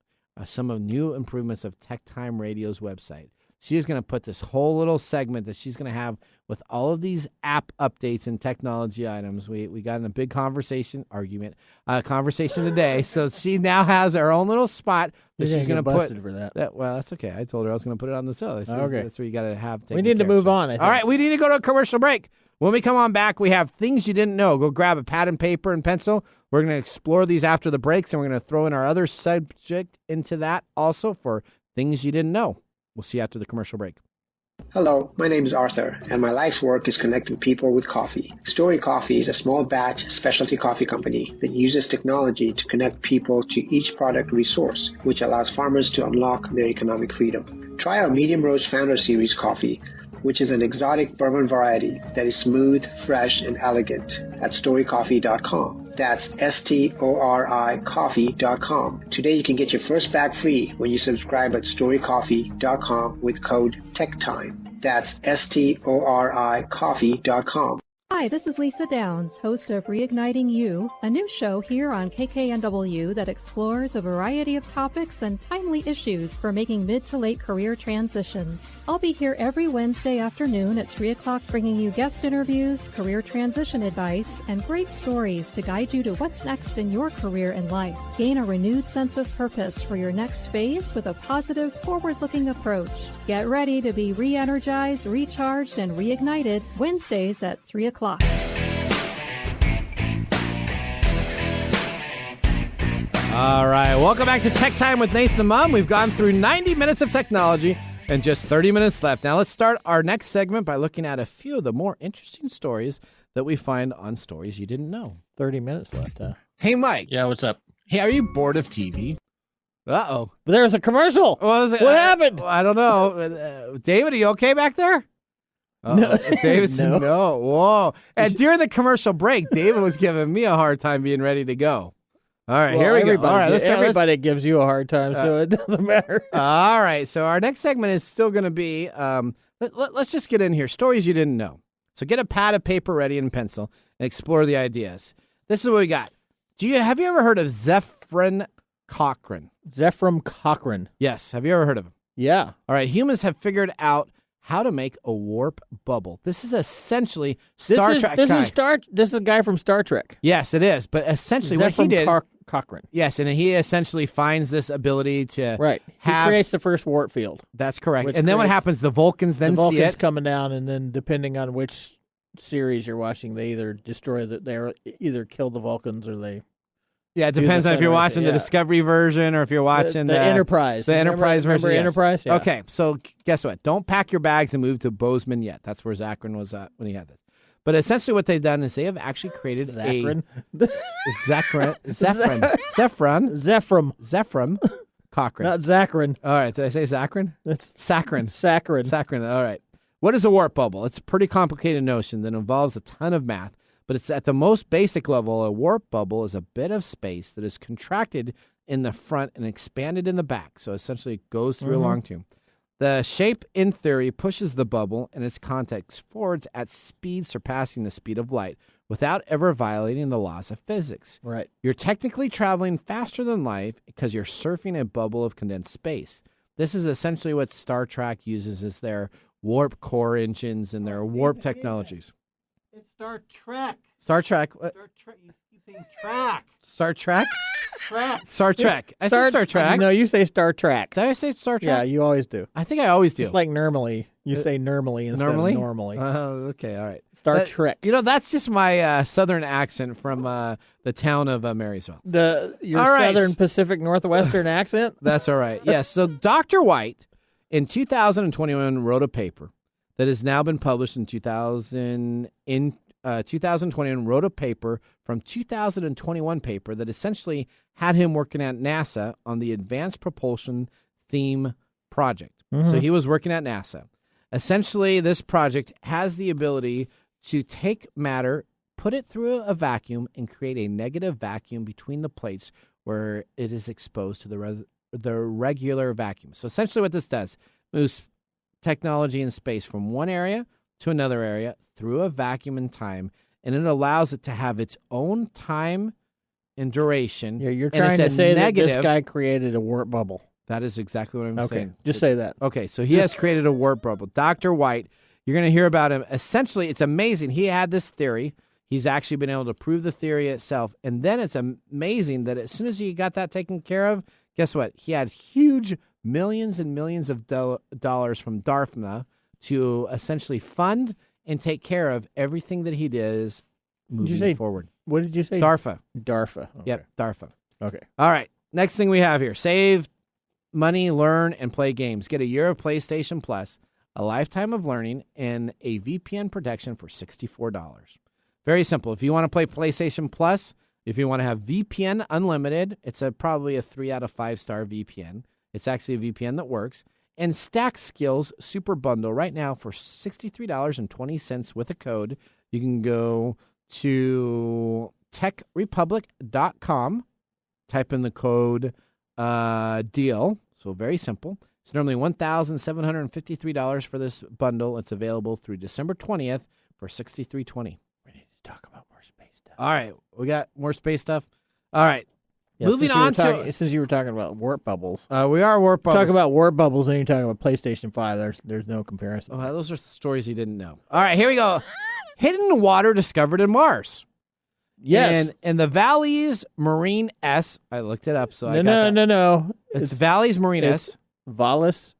some of new improvements of TechTime Radio's website. She is going to put this whole little segment that she's going to have with all of these app updates and technology items. We got in a big conversation today. So she now has her own little spot that she's going to put. For that. Well, that's okay. I told her I was going to put it on the show. Okay. That's where you got to have. We need to move on. All right, we need to go to a commercial break. When we come on back, we have things you didn't know. Go grab a pad and paper and pencil. We're going to explore these after the breaks, and we're going to throw in our other subject into that also for things you didn't know. We'll see you after the commercial break. Hello, my name is Arthur, and my life's work is connecting people with coffee. Story Coffee is a small batch specialty coffee company that uses technology to connect people to each product resource, which allows farmers to unlock their economic freedom. Try our Medium Roast Founder Series coffee, which is an exotic bourbon variety that is smooth, fresh, and elegant at storycoffee.com. That's STORI coffee.com. Today you can get your first bag free when you subscribe at storycoffee.com with code TechTime. That's STORI coffee.com. Hi, this is Lisa Downs, host of Reigniting You, a new show here on KKNW that explores a variety of topics and timely issues for making mid to late career transitions. I'll be here every Wednesday afternoon at 3 o'clock bringing you guest interviews, career transition advice, and great stories to guide you to what's next in your career and life. Gain a renewed sense of purpose for your next phase with a positive, forward-looking approach. Get ready to be re-energized, recharged, and reignited Wednesdays at 3 o'clock. All right, welcome back to Tech Time with Nathan Mumm. We've gone through 90 minutes of technology and just 30 minutes left. Now let's start our next segment by looking at a few of the more interesting stories that we find on Stories You Didn't Know. 30 minutes left, huh? Hey, Mike. Yeah, what's up? Hey, are you bored of TV? Uh-oh. There's a commercial. What happened? I don't know. David, are you okay back there? No. David said no. Whoa. And during the commercial break, David was giving me a hard time being ready to go. All right, here we go. All right, everybody gives you a hard time, so it doesn't matter. All right, so our next segment is still going to be, let's just get in here. Stories you didn't know. So get a pad of paper ready and pencil and explore the ideas. This is what we got. Have you ever heard of Zefram Cochrane? Zefram Cochrane. Yes. Have you ever heard of him? Yeah. All right, humans have figured out how to make a warp bubble. This is essentially Star Trek. This is a guy from Star Trek. Yes, it is. But essentially what he did... Cochrane. Yes, and he essentially finds this ability to... Right. He creates the first warp field. That's correct. And then what happens? The Vulcans then see it. The Vulcans coming down, and then depending on which series you're watching, they either destroy they either kill the Vulcans or they Yeah, it depends on if you're watching the Discovery version or if you're watching the Enterprise. The Enterprise version. Remember Enterprise? Yeah. Okay, so guess what? Don't pack your bags and move to Bozeman yet. That's where Zachrin was at when he had this. But essentially what they've done is they have actually created Zephyrin. Cochran. Not Zachrin. All right, did I say Zachrin? Saccharin. Saccharin. All right. What is a warp bubble? It's a pretty complicated notion that involves a ton of math. But it's at the most basic level. A warp bubble is a bit of space that is contracted in the front and expanded in the back. So essentially it goes through a long tube. The shape, in theory, pushes the bubble and its contents forwards at speed surpassing the speed of light without ever violating the laws of physics. Right. You're technically traveling faster than light because you're surfing a bubble of condensed space. This is essentially what Star Trek uses as their warp core engines and their warp technologies. It's Star Trek. Star Trek. What? Star Trek. You saying track. Star Trek? Trek. Star Trek. I said Star Trek. No, you say Star Trek. Did I say Star Trek? Yeah, you always do. I think I always do. It's like normally. You say normally instead of normally. Oh, okay, all right. Star Trek. You know, that's just my southern accent from the town of Marysville. Your southern Pacific Northwestern accent? That's all right. Yes, so Dr. White in 2021 wrote a paper that has now been published in 2021, wrote a paper from 2021 paper that essentially had him working at NASA on the Advanced Propulsion Theme Project. So he was working at NASA. Essentially, this project has the ability to take matter, put it through a vacuum, and create a negative vacuum between the plates where it is exposed to the regular vacuum. So essentially what this does, moves technology in space from one area to another area through a vacuum in time, and it allows it to have its own time and duration. Yeah, you're trying to say that this guy created a warp bubble. That is exactly what I'm saying. Just say that. Okay, so he has created a warp bubble. Dr. White, you're going to hear about him. Essentially, it's amazing. He had this theory. He's actually been able to prove the theory itself. And then it's amazing that as soon as he got that taken care of, guess what? He had huge millions and millions of dollars from DARPA to essentially fund and take care of everything that he does moving forward. What did you say? DARPA. DARPA. Okay. Yep, DARPA. Okay. All right. Next thing we have here. Save money, learn, and play games. Get a year of PlayStation Plus, a lifetime of learning, and a VPN protection for $64. Very simple. If you want to play PlayStation Plus, if you want to have VPN unlimited, it's probably a 3 out of 5 star VPN. It's actually a VPN that works. And Stack Skills Super Bundle right now for $63.20 with a code. You can go to techrepublic.com, type in the code deal. So very simple. It's normally $1,753 for this bundle. It's available through December 20th for $63.20. We need to talk about more space stuff. All right. We got more space stuff. All right. Yeah, moving on to... Since you were talking about warp bubbles. We are warp bubbles. Talk about warp bubbles and you're talking about PlayStation 5. There's no comparison. Oh, those are stories you didn't know. All right, here we go. Hidden water discovered in Mars. Yes. And the Valles Marine S. I looked it up, so I got that. No. It's Valles Marine S. Valles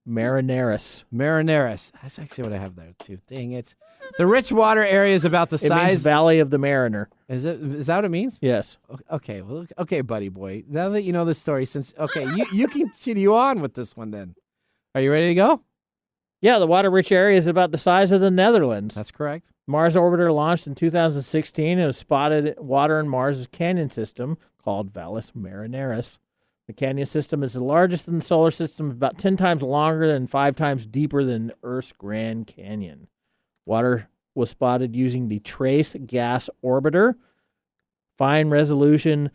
Marineris. Marineris. That's actually what I have there, too. Dang it. The rich water area is about the size... It means Valley of the Mariner. Is that what it means? Yes. Okay, well, okay, buddy boy. Now that you know the story, you continue on with this one then. Are you ready to go? Yeah, the water-rich area is about the size of the Netherlands. That's correct. Mars orbiter launched in 2016 and spotted water in Mars' canyon system called Valles Marineris. The canyon system is the largest in the solar system, about 10 times longer and 5 times deeper than Earth's Grand Canyon. Water was spotted using the Trace Gas Orbiter, fine-resolution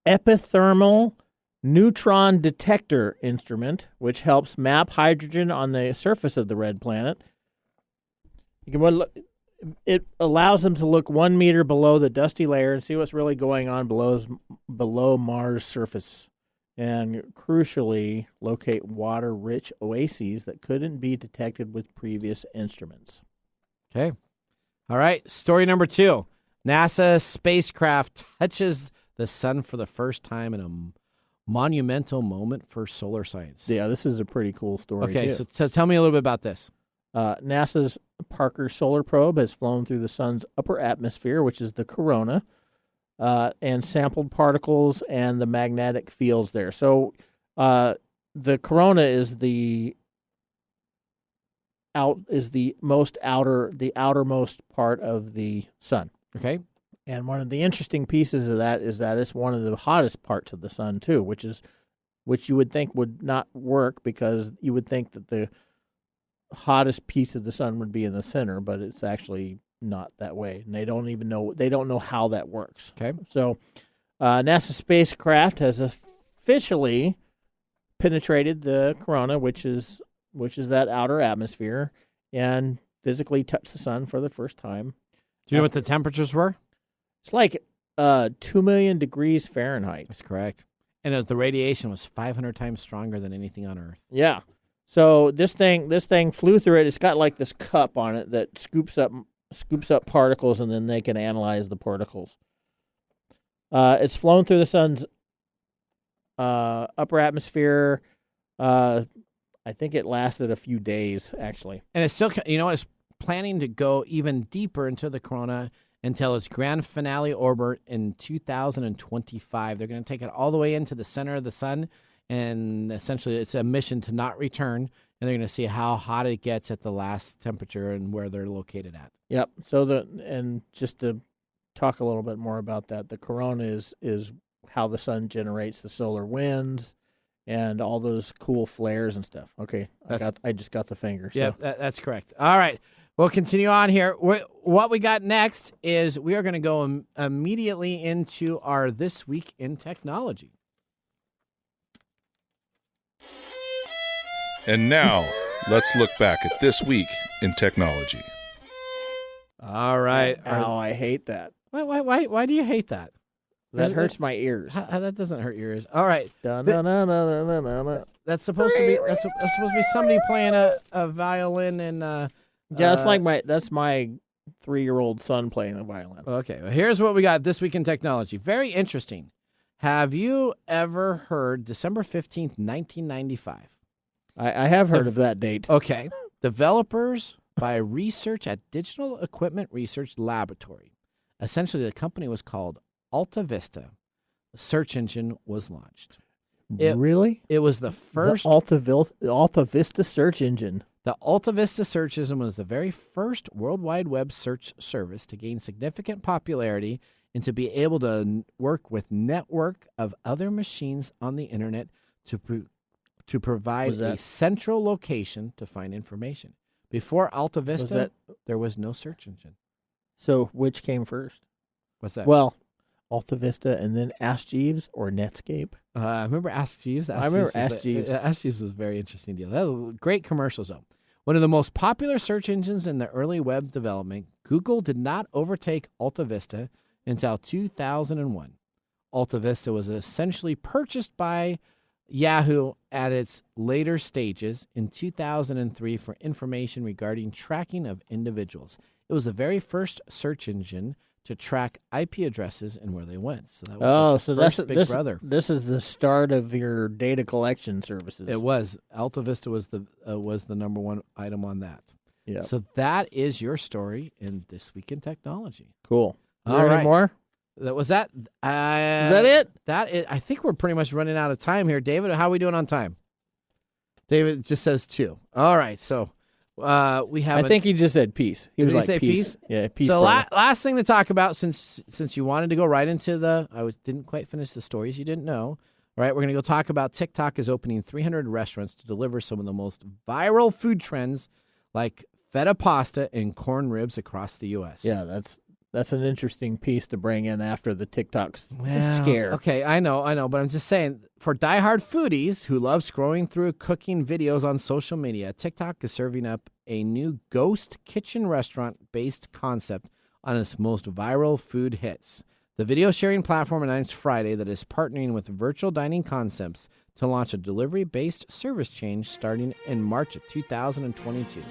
epithermal neutron detector instrument, which helps map hydrogen on the surface of the red planet. It allows them to look 1 meter below the dusty layer and see what's really going on below Mars' surface, and crucially locate water-rich oases that couldn't be detected with previous instruments. Okay. All right. Story number 2. NASA spacecraft touches the sun for the first time in a monumental moment for solar science. Yeah, this is a pretty cool story. Okay, so tell me a little bit about this. NASA's Parker Solar Probe has flown through the sun's upper atmosphere, which is the corona, and sampled particles and the magnetic fields there. So the corona is the outermost part of the sun. Okay. And one of the interesting pieces of that is that it's one of the hottest parts of the sun too, which you would think would not work because you would think that the hottest piece of the sun would be in the center, but it's actually not that way. And they don't know how that works. Okay. So NASA spacecraft has officially penetrated the corona, which is that outer atmosphere, and physically touched the sun for the first time. Do you know what the temperatures were? It's like 2 million degrees Fahrenheit. That's correct. And the radiation was 500 times stronger than anything on Earth. Yeah. So this thing flew through it. It's got like this cup on it that scoops up particles, and then they can analyze the particles. It's flown through the sun's upper atmosphere. I think it lasted a few days, actually. And it's still, it's planning to go even deeper into the corona until its grand finale orbit in 2025. They're going to take it all the way into the center of the sun, and essentially it's a mission to not return, and they're going to see how hot it gets at the last temperature and where they're located at. Yep. And just to talk a little bit more about that, the corona is how the sun generates the solar winds and all those cool flares and stuff. Okay, I just got the finger. Yeah, that's correct. All right. We'll continue on here. What we got next is we are going to go immediately into our This Week in Technology. And now, let's look back at This Week in Technology. All right. Oh, I hate that. Why do you hate that? That hurts my ears. That doesn't hurt your ears. All right. That's supposed to be somebody playing a violin and yeah, that's my 3-year-old son playing the violin. Okay, well, here's what we got this week in technology. Very interesting. Have you ever heard December 15th, 1995? I have heard of that date. Okay. Developers by research at Digital Equipment Research Laboratory. Essentially, the company was called Alta Vista. The search engine was launched. Really? It was the first... The Alta Vista search engine. The Alta Vista search engine was the very first World Wide Web search service to gain significant popularity and to be able to work with network of other machines on the internet to provide a central location to find information. Before Alta Vista, there was no search engine. So which came first? What's that? Well, Alta Vista and then Ask Jeeves or Netscape? I remember Ask Jeeves. I remember Ask Jeeves. Ask Jeeves was a very interesting deal. That was great commercials, though. One of the most popular search engines in the early web development, Google did not overtake Alta Vista until 2001. Alta Vista was essentially purchased by Yahoo at its later stages in 2003 for information regarding tracking of individuals. It was the very first search engine to track IP addresses and where they went. So that was Big Brother. This is the start of your data collection services. It was. Alta Vista was the number one item on that. Yeah. So that is your story in This Week in Technology. Cool. Is there any more? That was that. Is that it? That is. I think we're pretty much running out of time here, David. How are we doing on time? David just says 2. All right. So we have. I think he just said peace. He was like say peace. Yeah, peace. So last thing to talk about, since you wanted to go right into didn't quite finish the stories you didn't know. All right, we're going to go talk about TikTok is opening 300 restaurants to deliver some of the most viral food trends, like feta pasta and corn ribs across the U.S. Yeah, that's an interesting piece to bring in after the TikTok scare. Okay, I know, but I'm just saying, for diehard foodies who love scrolling through cooking videos on social media, TikTok is serving up a new ghost kitchen restaurant-based concept on its most viral food hits. The video sharing platform announced Friday that it's partnering with Virtual Dining Concepts to launch a delivery-based service chain starting in March of 2022,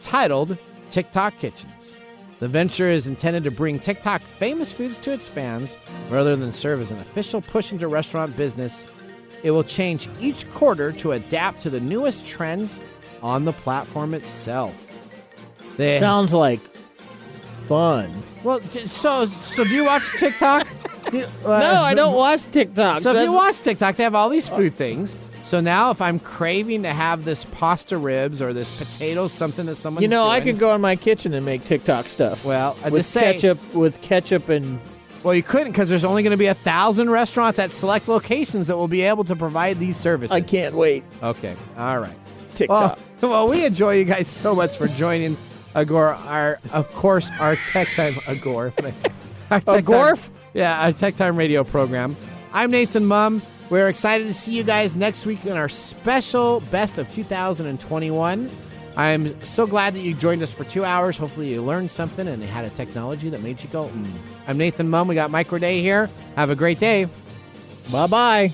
titled TikTok Kitchens. The venture is intended to bring TikTok famous foods to its fans rather than serve as an official push into restaurant business. It will change each quarter to adapt to the newest trends on the platform itself. Sounds like fun. Well, so do you watch TikTok? No, I don't watch TikTok. So if you watch TikTok, they have all these food things. So now if I'm craving to have this pasta ribs or this potatoes, something that someone's doing, I could go in my kitchen and make TikTok stuff. Well, with ketchup and... Well, you couldn't because there's only going to be 1,000 restaurants at select locations that will be able to provide these services. I can't wait. Okay. All right. TikTok. Well, we enjoy you guys so much for joining Agor, our Tech Time Agor. Our Tech Time Radio program. I'm Nathan Mumm. We're excited to see you guys next week in our special Best of 2021. I'm so glad that you joined us for 2 hours. Hopefully you learned something and you had a technology that made you go, I'm Nathan Mumm. We got Micro Day here. Have a great day. Bye-bye.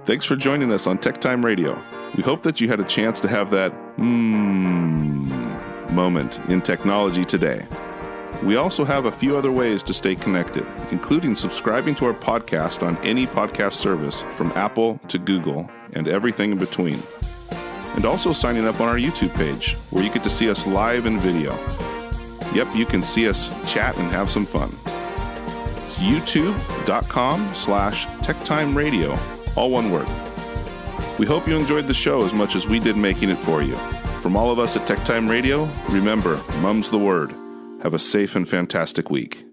Thanks for joining us on Tech Time Radio. We hope that you had a chance to have that moment in technology today. We also have a few other ways to stay connected, including subscribing to our podcast on any podcast service from Apple to Google and everything in between. And also signing up on our YouTube page, where you get to see us live in video. Yep, you can see us chat and have some fun. It's youtube.com/techtimeradio, all one word. We hope you enjoyed the show as much as we did making it for you. From all of us at Tech Time Radio, remember, Mumm's the word. Have a safe and fantastic week.